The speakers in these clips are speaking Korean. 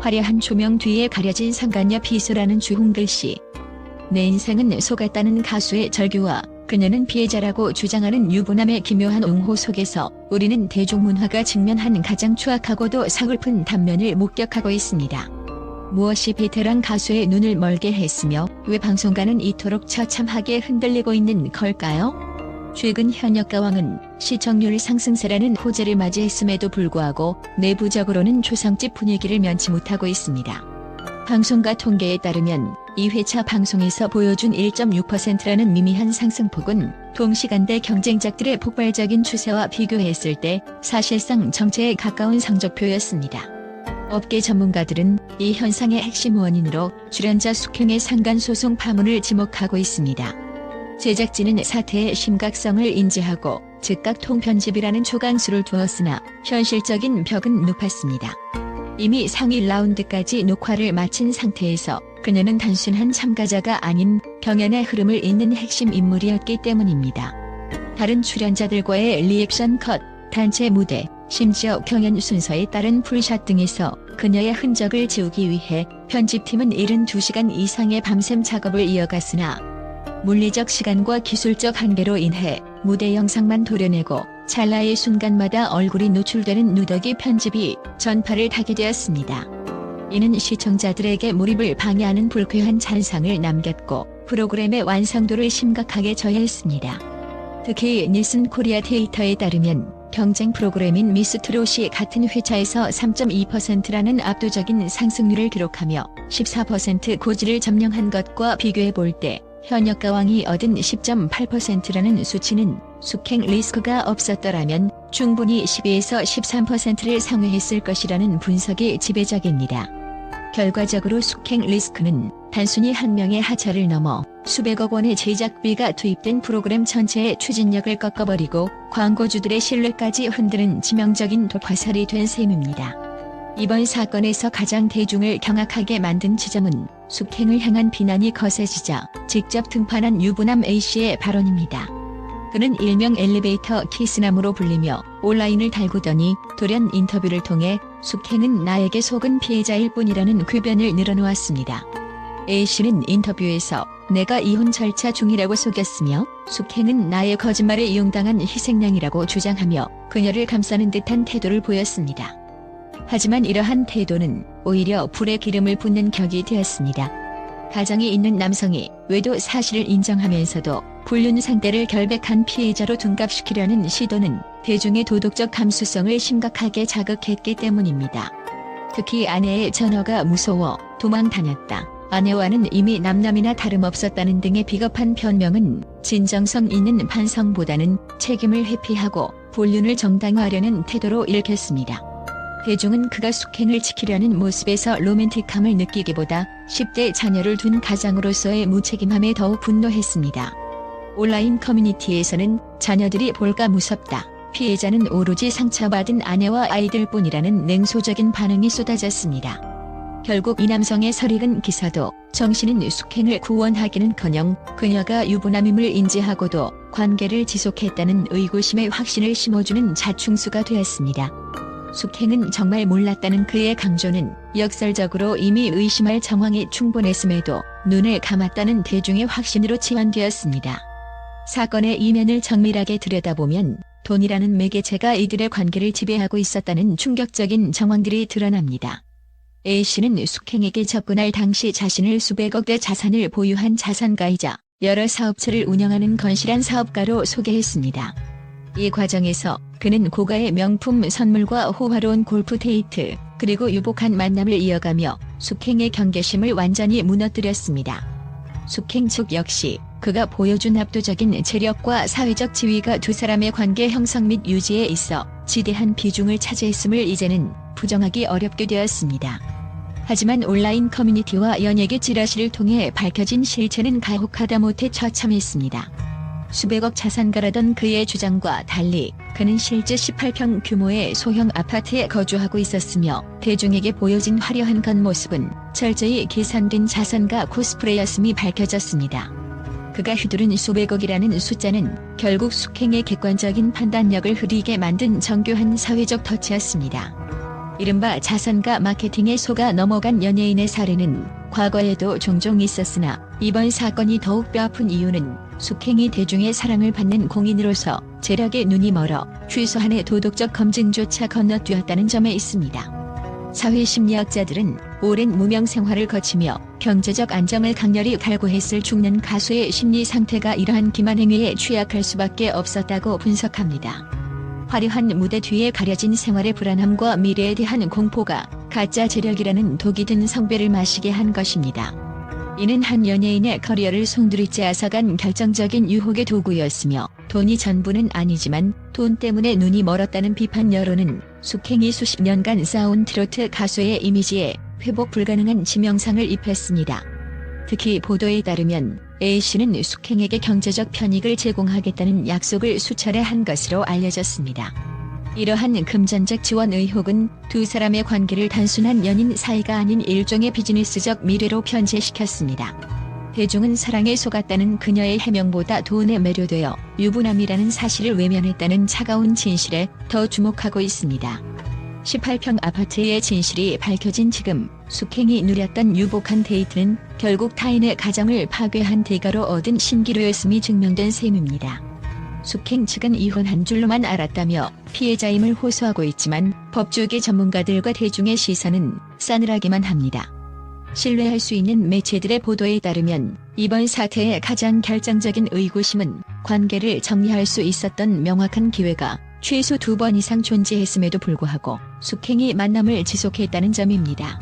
화려한 조명 뒤에 가려진 상간녀 비수라는 주홍글씨. 내 인생은 속았다는 가수의 절규와 그녀는 피해자라고 주장하는 유부남의 기묘한 옹호 속에서 우리는 대중문화가 직면한 가장 추악하고도 서글픈 단면을 목격하고 있습니다. 무엇이 베테랑 가수의 눈을 멀게 했으며 왜 방송가는 이토록 처참하게 흔들리고 있는 걸까요? 최근 현역가왕은 시청률 상승세라는 호재를 맞이했음에도 불구하고 내부적으로는 초상집 분위기를 면치 못하고 있습니다. 방송가 통계에 따르면 2회차 방송에서 보여준 1.6%라는 미미한 상승폭은 동시간대 경쟁작들의 폭발적인 추세와 비교했을 때 사실상 정체에 가까운 성적표였습니다. 업계 전문가들은 이 현상의 핵심 원인으로 출연자 숙행의 상간소송 파문을 지목하고 있습니다. 제작진은 사태의 심각성을 인지하고 즉각 통편집이라는 초강수를 두었으나 현실적인 벽은 높았습니다. 이미 상위 라운드까지 녹화를 마친 상태에서 그녀는 단순한 참가자가 아닌 경연의 흐름을 잇는 핵심 인물이었기 때문입니다. 다른 출연자들과의 리액션 컷, 단체 무대, 심지어 경연 순서에 따른 풀샷 등에서 그녀의 흔적을 지우기 위해 편집팀은 72시간 이상의 밤샘 작업을 이어갔으나 물리적 시간과 기술적 한계로 인해 무대 영상만 도려내고 찰나의 순간마다 얼굴이 노출되는 누더기 편집이 전파를 타게 되었습니다. 이는 시청자들에게 몰입을 방해하는 불쾌한 잔상을 남겼고 프로그램의 완성도를 심각하게 저해했습니다. 특히 닐슨 코리아 데이터에 따르면 경쟁 프로그램인 미스트롯이 같은 회차에서 3.2%라는 압도적인 상승률을 기록하며 14% 고지를 점령한 것과 비교해 볼 때 현역가왕이 얻은 10.8%라는 수치는 숙행 리스크가 없었더라면 충분히 12에서 13%를 상회했을 것이라는 분석이 지배적입니다. 결과적으로 숙행 리스크는 단순히 한 명의 하차를 넘어 수백억 원의 제작비가 투입된 프로그램 전체의 추진력을 꺾어버리고 광고주들의 신뢰까지 흔드는 치명적인 독화살이 된 셈입니다. 이번 사건에서 가장 대중을 경악하게 만든 지점은 숙행을 향한 비난이 거세지자 직접 등판한 유부남 A씨의 발언입니다. 그는 일명 엘리베이터 키스남으로 불리며 온라인을 달구더니 돌연 인터뷰를 통해 숙행은 나에게 속은 피해자일 뿐이라는 궤변을 늘어놓았습니다. A씨는 인터뷰에서 내가 이혼 절차 중이라고 속였으며 숙행은 나의 거짓말에 이용당한 희생양이라고 주장하며 그녀를 감싸는 듯한 태도를 보였습니다. 하지만 이러한 태도는 오히려 불에 기름을 붓는 격이 되었습니다. 가정이 있는 남성이 외도 사실을 인정하면서도 불륜 상대를 결백한 피해자로 둔갑시키려는 시도는 대중의 도덕적 감수성을 심각하게 자극했기 때문입니다. 특히 아내의 전화가 무서워 도망 다녔다. 아내와는 이미 남남이나 다름없었다는 등의 비겁한 변명은 진정성 있는 반성보다는 책임을 회피하고 불륜을 정당화하려는 태도로 읽혔습니다. 대중은 그가 숙행을 지키려는 모습에서 로맨틱함을 느끼기보다 10대 자녀를 둔 가장으로서의 무책임함에 더욱 분노했습니다. 온라인 커뮤니티에서는 자녀들이 볼까 무섭다. 피해자는 오로지 상처받은 아내와 아이들뿐이라는 냉소적인 반응이 쏟아졌습니다. 결국 이 남성의 설익은 기사도 정신은 숙행을 구원하기는커녕 그녀가 유부남임을 인지하고도 관계를 지속했다는 의구심의 확신을 심어주는 자충수가 되었습니다. 숙행은 정말 몰랐다는 그의 강조는 역설적으로 이미 의심할 정황이 충분했음에도 눈을 감았다는 대중의 확신으로 치환되었습니다. 사건의 이면을 정밀하게 들여다보면 돈이라는 매개체가 이들의 관계를 지배하고 있었다는 충격적인 정황들이 드러납니다. A씨는 숙행에게 접근할 당시 자신을 수백억대 자산을 보유한 자산가이자 여러 사업체를 운영하는 건실한 사업가로 소개했습니다. 이 과정에서 그는 고가의 명품 선물과 호화로운 골프 데이트, 그리고 유복한 만남을 이어가며 숙행의 경계심을 완전히 무너뜨렸습니다. 숙행 측 역시 그가 보여준 압도적인 체력과 사회적 지위가 두 사람의 관계 형성 및 유지에 있어 지대한 비중을 차지했음을 이제는 부정하기 어렵게 되었습니다. 하지만 온라인 커뮤니티와 연예계 찌라시를 통해 밝혀진 실체는 가혹하다 못해 처참했습니다. 수백억 자산가라던 그의 주장과 달리 그는 실제 18평 규모의 소형 아파트에 거주하고 있었으며 대중에게 보여진 화려한 겉모습은 철저히 계산된 자산가 코스프레였음이 밝혀졌습니다. 그가 휘두른 수백억이라는 숫자는 결국 숙행의 객관적인 판단력을 흐리게 만든 정교한 사회적 덫이었습니다. 이른바 자선가 마케팅에 속아 넘어간 연예인의 사례는 과거에도 종종 있었으나 이번 사건이 더욱 뼈아픈 이유는 숙행이 대중의 사랑을 받는 공인으로서 재력에 눈이 멀어 최소한의 도덕적 검증조차 건너뛰었다는 점에 있습니다. 사회심리학자들은 오랜 무명 생활을 거치며 경제적 안정을 강렬히 갈구했을 죽는 가수의 심리 상태가 이러한 기만 행위에 취약할 수밖에 없었다고 분석합니다. 화려한 무대 뒤에 가려진 생활의 불안함과 미래에 대한 공포가 가짜 재력이라는 독이 든 성배를 마시게 한 것입니다. 이는 한 연예인의 커리어를 송두리째 앗아간 결정적인 유혹의 도구였으며 돈이 전부는 아니지만 돈 때문에 눈이 멀었다는 비판 여론은 숙행이 수십 년간 쌓아온 트로트 가수의 이미지에 회복 불가능한 치명상을 입혔습니다. 특히 보도에 따르면 A씨는 숙행에게 경제적 편익을 제공하겠다는 약속을 수차례 한 것으로 알려졌습니다. 이러한 금전적 지원 의혹은 두 사람의 관계를 단순한 연인 사이가 아닌 일종의 비즈니스적 미래로 변제시켰습니다. 대중은 사랑에 속았다는 그녀의 해명보다 돈에 매료되어 유부남이라는 사실을 외면했다는 차가운 진실에 더 주목하고 있습니다. 18평 아파트의 진실이 밝혀진 지금 숙행이 누렸던 유복한 데이트는 결국 타인의 가정을 파괴한 대가로 얻은 신기루였음이 증명된 셈입니다. 숙행 측은 이혼한 줄로만 알았다며 피해자임을 호소하고 있지만 법조계 전문가들과 대중의 시선은 싸늘하기만 합니다. 신뢰할 수 있는 매체들의 보도에 따르면 이번 사태의 가장 결정적인 의구심은 관계를 정리할 수 있었던 명확한 기회가 최소 2번 이상 존재했음에도 불구하고 숙행이 만남을 지속했다는 점입니다.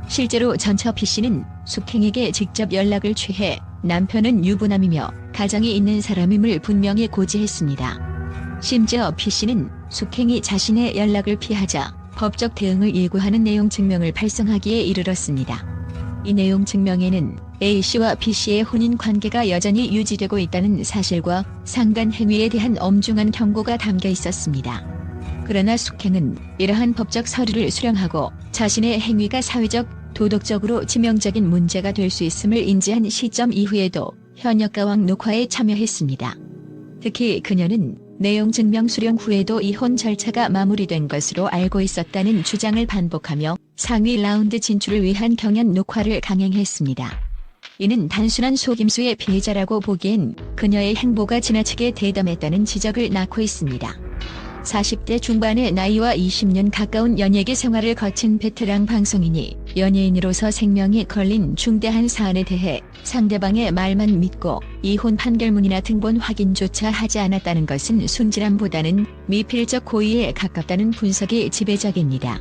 실제로 전처 B씨는 숙행에게 직접 연락을 취해 남편은 유부남이며 가정이 있는 사람임을 분명히 고지했습니다. 심지어 B씨는 숙행이 자신의 연락을 피하자 법적 대응을 예고하는 내용 증명을 발송하기에 이르렀습니다. 이 내용 증명에는 A씨와 B씨의 혼인 관계가 여전히 유지되고 있다는 사실과 상간 행위에 대한 엄중한 경고가 담겨 있었습니다. 그러나 숙행은 이러한 법적 서류를 수령하고 자신의 행위가 사회적, 도덕적으로 치명적인 문제가 될 수 있음을 인지한 시점 이후에도 현역가왕 녹화에 참여했습니다. 특히 그녀는 내용 증명 수령 후에도 이혼 절차가 마무리된 것으로 알고 있었다는 주장을 반복하며 상위 라운드 진출을 위한 경연 녹화를 강행했습니다. 이는 단순한 속임수의 피해자라고 보기엔 그녀의 행보가 지나치게 대담했다는 지적을 낳고 있습니다. 40대 중반의 나이와 20년 가까운 연예계 생활을 거친 베테랑 방송인이 연예인으로서 생명이 걸린 중대한 사안에 대해 상대방의 말만 믿고 이혼 판결문이나 등본 확인조차 하지 않았다는 것은 순진함보다는 미필적 고의에 가깝다는 분석이 지배적입니다.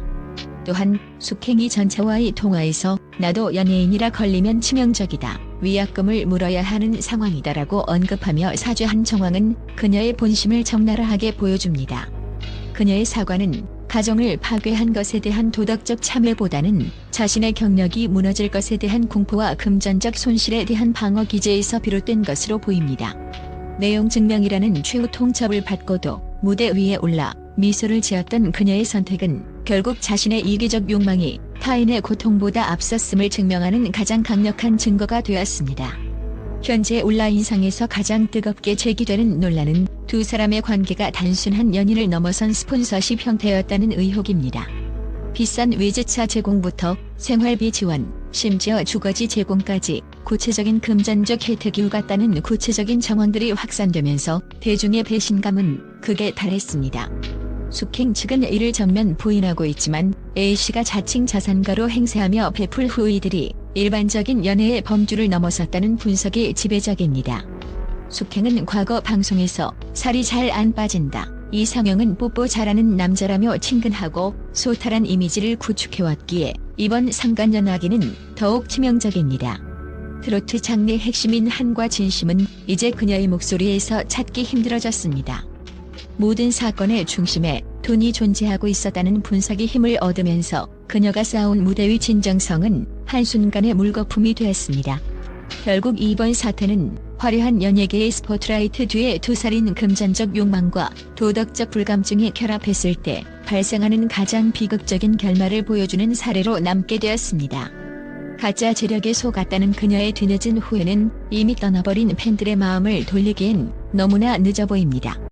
또한 숙행이 전차와의 통화에서 나도 연예인이라 걸리면 치명적이다, 위약금을 물어야 하는 상황이다라고 언급하며 사죄한 정황은 그녀의 본심을 적나라하게 보여줍니다. 그녀의 사과는 가정을 파괴한 것에 대한 도덕적 참회보다는 자신의 경력이 무너질 것에 대한 공포와 금전적 손실에 대한 방어 기제에서 비롯된 것으로 보입니다. 내용 증명이라는 최후 통첩을 받고도 무대 위에 올라 미소를 지었던 그녀의 선택은 결국 자신의 이기적 욕망이 타인의 고통보다 앞섰음을 증명하는 가장 강력한 증거가 되었습니다. 현재 온라인상에서 가장 뜨겁게 제기되는 논란은 두 사람의 관계가 단순한 연인을 넘어선 스폰서십 형태였다는 의혹입니다. 비싼 외제차 제공부터 생활비 지원, 심지어 주거지 제공까지 구체적인 금전적 혜택이 오갔다는 구체적인 정황들이 확산되면서 대중의 배신감은 극에 달했습니다. 숙행 측은 이를 전면 부인하고 있지만 A씨가 자칭 자산가로 행세하며 베풀 후의들이 일반적인 연애의 범주를 넘어섰다는 분석이 지배적입니다. 숙행은 과거 방송에서 살이 잘 안 빠진다, 이상형은 뽀뽀 잘하는 남자라며 친근하고 소탈한 이미지를 구축해왔기에 이번 상간연하기는 더욱 치명적입니다. 트로트 장르의 핵심인 한과 진심은 이제 그녀의 목소리에서 찾기 힘들어졌습니다. 모든 사건의 중심에 돈이 존재하고 있었다는 분석이 힘을 얻으면서 그녀가 쌓아온 무대 위 진정성은 한순간에 물거품이 되었습니다. 결국 이번 사태는 화려한 연예계의 스포트라이트 뒤에 두 살인 금전적 욕망과 도덕적 불감증이 결합했을 때 발생하는 가장 비극적인 결말을 보여주는 사례로 남게 되었습니다. 가짜 재력에 속았다는 그녀의 뒤늦은 후회는 이미 떠나버린 팬들의 마음을 돌리기엔 너무나 늦어 보입니다.